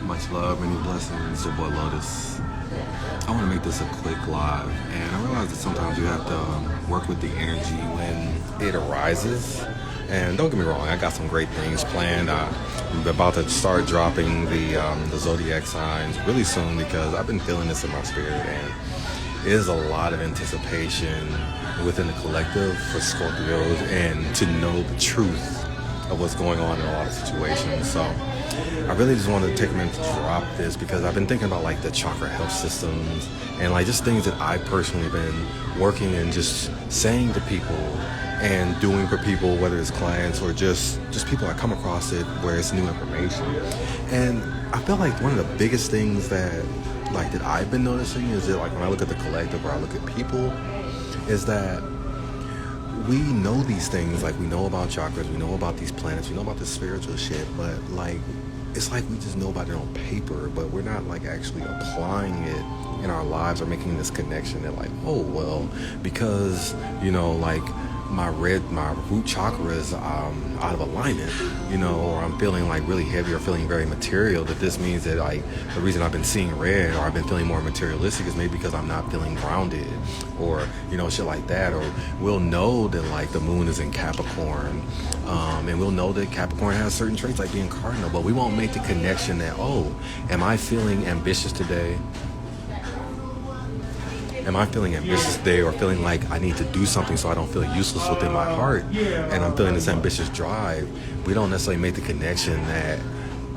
Much love, many blessings. Your boy Lotus. I want to make this a quick live, and I realize that sometimes you have to work with the energy when it arises. And don't get me wrong, I got some great things planned. I'm about to start dropping the zodiac signs really soon because I've been feeling this in my spirit, and it is a lot of anticipation within the collective for Scorpios and to know the truth of what's going on in a lot of situations. So I really just wanted to take a minute to drop this because I've been thinking about like the Chakra Health Systems and like just things that I personally been working and just saying to people and doing for people, whether it's clients or just people I come across it where it's new information. And I feel like one of the biggest things that I've been noticing is that like when I look at the collective or I look at people is that we know these things, like we know about chakras, we know about these planets, we know about the spiritual shit, but like it's like we just know about it on paper, but we're not like actually applying it in our lives or making this connection that like, oh well, because like my root chakra is out of alignment, or I'm feeling like really heavy or feeling very material, that this means that like the reason I've been seeing red or I've been feeling more materialistic is maybe because I'm not feeling grounded or shit like that. Or we'll know that like the moon is in Capricorn, and we'll know that Capricorn has certain traits like being cardinal, but we won't make the connection that, oh, am I feeling ambitious today? Am I feeling ambitious today or feeling like I need to do something so I don't feel useless within my heart and I'm feeling this ambitious drive? We don't necessarily make the connection that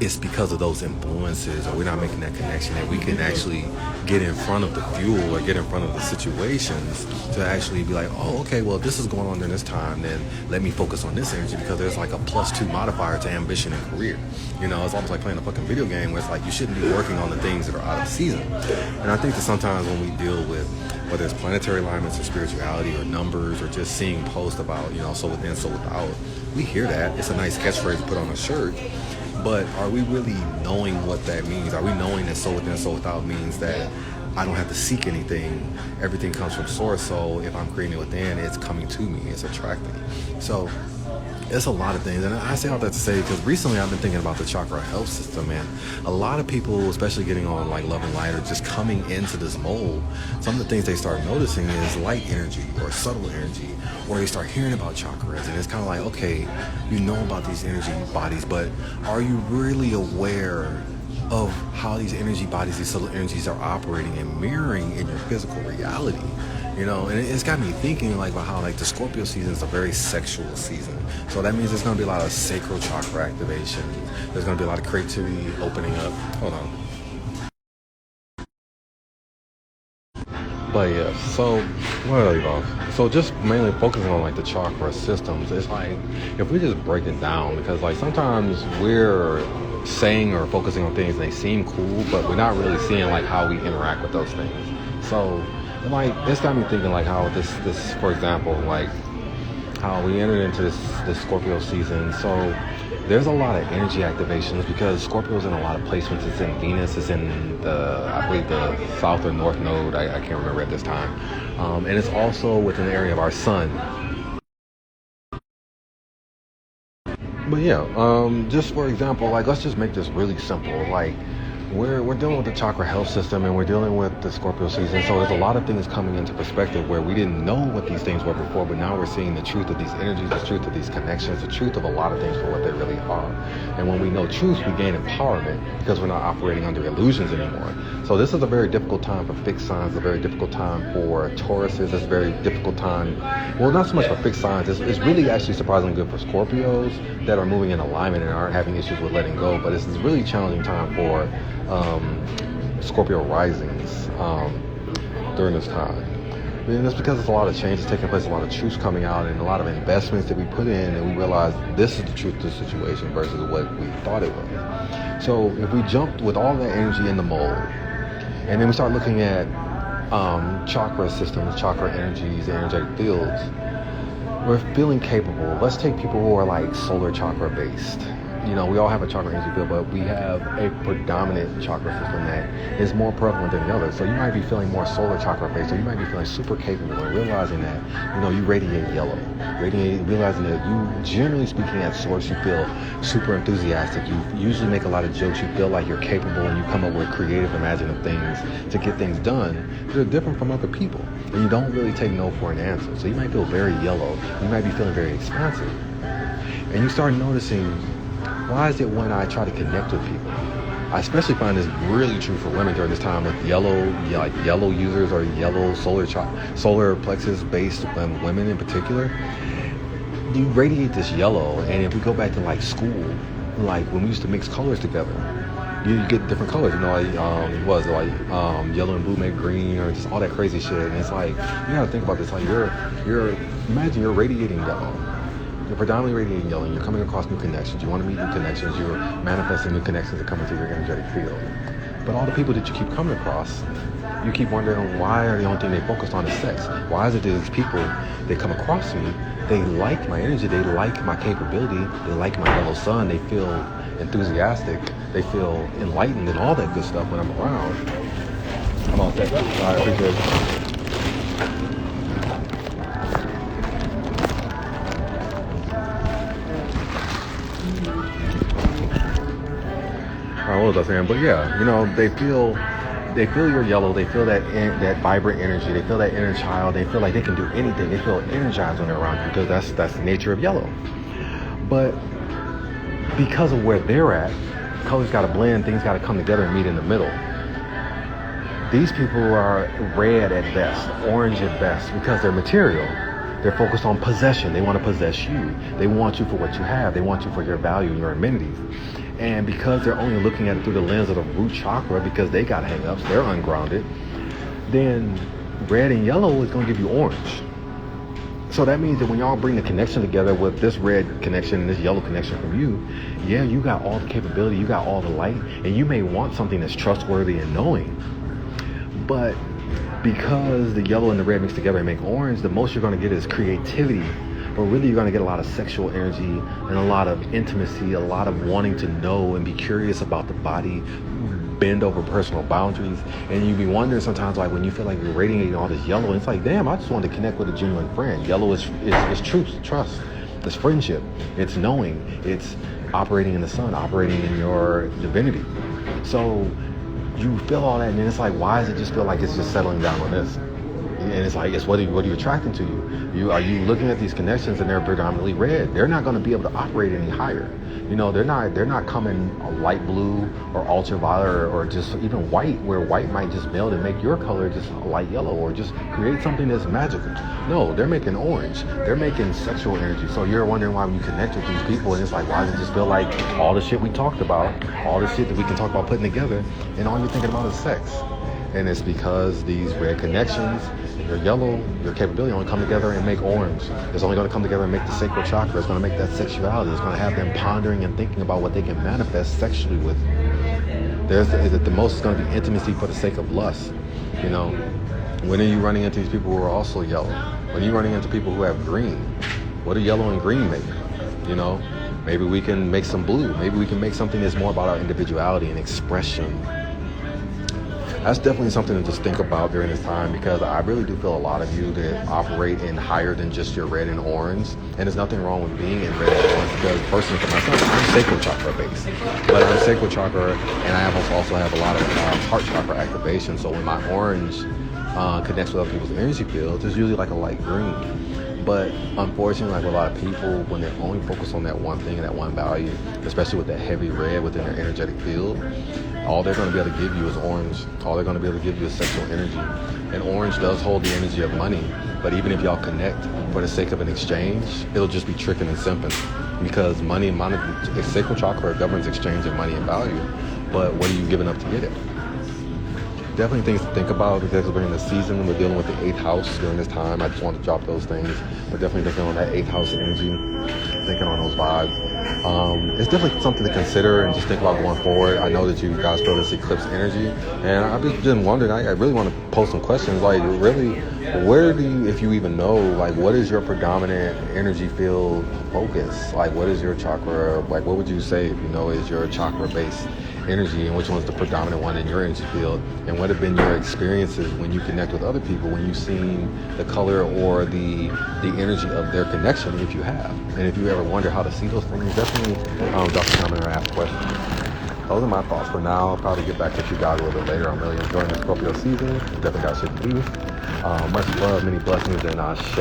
it's because of those influences, or we're not making that connection that we can actually get in front of the fuel or get in front of the situations to actually be like, oh, okay, well, this is going on during this time, then let me focus on this energy because there's like a +2 modifier to ambition and career. It's almost like playing a fucking video game where it's like you shouldn't be working on the things that are out of season. And I think that sometimes when we deal with whether it's planetary alignments or spirituality or numbers or just seeing posts about, so within, so without, we hear that. It's a nice catchphrase to put on a shirt. But are we really knowing what that means? Are we knowing that so within, so without means that I don't have to seek anything? Everything comes from source. So if I'm creating it within, it's coming to me. It's attracting. So it's a lot of things. And I say all that to say because recently I've been thinking about the Chakra Health System, and a lot of people, especially getting on like Love and Light or just coming into this mold, some of the things they start noticing is light energy or subtle energy, or they start hearing about chakras, and it's kind of like, okay, you know about these energy bodies, but are you really aware of how these energy bodies, these subtle energies are operating and mirroring in your physical reality? And it's got me thinking like about how like the Scorpio season is a very sexual season. So that means there's going to be a lot of sacral chakra activation. There's going to be a lot of creativity opening up. Hold on. But yeah, so where did I leave off? So just mainly focusing on like the chakra systems. It's like if we just break it down, because like sometimes we're saying or focusing on things and they seem cool, but we're not really seeing like how we interact with those things. So like it's got me thinking like how this for example, like how we entered into this Scorpio season. So there's a lot of energy activations because Scorpio's in a lot of placements. It's in Venus, it's in I believe the south or north node, I can't remember at this time, and it's also within the area of our sun. But yeah, just for example, like let's just make this really simple. Like we're dealing with the Chakra Health System and we're dealing with the Scorpio season, so there's a lot of things coming into perspective where we didn't know what these things were before, but now we're seeing the truth of these energies, the truth of these connections, the truth of a lot of things for what they really are. And when we know truth, we gain empowerment because we're not operating under illusions anymore. So this is a very difficult time for fixed signs, a very difficult time for Tauruses, it's a very difficult time, well, not so much for fixed signs, it's really actually surprisingly good for Scorpios that are moving in alignment and aren't having issues with letting go, but it's a really challenging time for Scorpio risings during this time. And that's because there's a lot of changes taking place, a lot of truths coming out, and a lot of investments that we put in, and we realize this is the truth of the situation versus what we thought it was. So if we jumped with all that energy in the mold, and then we start looking at chakra systems, chakra energies, energetic fields, we're feeling capable. Let's take people who are like solar chakra based. we all have a chakra energy field, but we have a predominant chakra system that is more prevalent than the other. So you might be feeling more solar chakra based, or you might be feeling super capable and realizing that, you radiate yellow. Realizing that you, generally speaking, at source, you feel super enthusiastic. You usually make a lot of jokes. You feel like you're capable, and you come up with creative, imaginative things to get things done that are different from other people. And you don't really take no for an answer. So you might feel very yellow. You might be feeling very expansive. And you start noticing, why is it when I try to connect with people? I especially find this really true for women during this time with yellow users or yellow solar plexus based women in particular. You radiate this yellow, and if we go back to like school, like when we used to mix colors together, you get different colors, yellow and blue make green, or just all that crazy shit. And it's like, you gotta think about this, like imagine you're radiating yellow. You're predominantly radiating yellow, and you're coming across new connections. You want to meet new connections. You're manifesting new connections that come into your energetic field. But all the people that you keep coming across, you keep wondering, why are the only thing they focus on is sex? Why is it that these people, they come across me, they like my energy, they like my capability, they like my yellow sun, they feel enthusiastic, they feel enlightened and all that good stuff when I'm around. I'm all set. I appreciate it. What was I saying? But yeah, they feel your yellow, they feel that vibrant energy, they feel that inner child, they feel like they can do anything, they feel energized when they're around you, because that's the nature of yellow. But because of where they're at, colors got to blend, things got to come together and meet in the middle. These people are red at best, orange at best, because they're material. They're focused on possession. They want to possess you. They want you for what you have. They want you for your value and your amenities. And because they're only looking at it through the lens of the root chakra, because they got hang-ups, they're ungrounded, then red and yellow is going to give you orange. So that means that when y'all bring the connection together with this red connection and this yellow connection from you, you got all the capability, you got all the light, and you may want something that's trustworthy and knowing. But because the yellow and the red mix together and make orange, the most you're going to get is creativity. But really, you're going to get a lot of sexual energy and a lot of intimacy, a lot of wanting to know and be curious about the body, bend over personal boundaries. And you be wondering sometimes, like when you feel like you're radiating all this yellow, and it's like, damn, I just wanted to connect with a genuine friend. Yellow is truth, trust, it's friendship, it's knowing, it's operating in the sun, operating in your divinity. So you feel all that, and then it's like, why does it just feel like it's just settling down on this? And it's like, what are you attracting to you? Are you looking at these connections and they're predominantly red? They're not going to be able to operate any higher. They're not coming light blue or ultraviolet or just even white, where white might just meld and make your color just light yellow, or just create something that's magical. No, they're making orange. They're making sexual energy. So you're wondering why when you connect with these people, and it's like, why does it just feel like all the shit we talked about, all the shit that we can talk about putting together, and all you're thinking about is sex? And it's because these red connections, your yellow, your capability only come together and make orange. It's only going to come together and make the sacral chakra. It's going to make that sexuality. It's going to have them pondering and thinking about what they can manifest sexually with. The most is going to be intimacy for the sake of lust. When are you running into these people who are also yellow? When are you running into people who have green? What do yellow and green make? Maybe we can make some blue. Maybe we can make something that's more about our individuality and expression. That's definitely something to just think about during this time, because I really do feel a lot of you that operate in higher than just your red and orange. And there's nothing wrong with being in red and orange, because personally for myself, I'm sacral chakra based. But I'm sacral chakra, and I also have a lot of heart chakra activation. So when my orange connects with other people's energy fields, it's usually like a light green. But unfortunately, like with a lot of people, when they're only focused on that one thing and that one value, especially with that heavy red within their energetic field, all they're going to be able to give you is orange. All they're going to be able to give you is sexual energy. And orange does hold the energy of money. But even if y'all connect for the sake of an exchange, it'll just be tricking and simping. Because sacral chakra governs exchange of money and value. But what are you giving up to get it? Definitely things to think about, because we're in the season, we're dealing with the 8th house during this time. I just want to drop those things. But definitely thinking on that 8th house energy. thinking on those vibes. It's definitely something to consider and just think about going forward. I know that you guys feel this eclipse energy, and I've just been wondering, I really want to pose some questions, like really, where do you, if you even know, like what is your predominant energy field focus? Like what is your chakra, like what would you say if you know is your chakra based energy, and which one's the predominant one in your energy field, and what have been your experiences when you connect with other people, when you've seen the color or the energy of their connection, if you have, and if you ever wonder how to see those things, definitely drop a comment or ask questions. Those are my thoughts for now. I'll probably get back with you guys a little bit later. I'm really enjoying the Scorpio season. Definitely got shit to do. Much love, many blessings, and Ashe.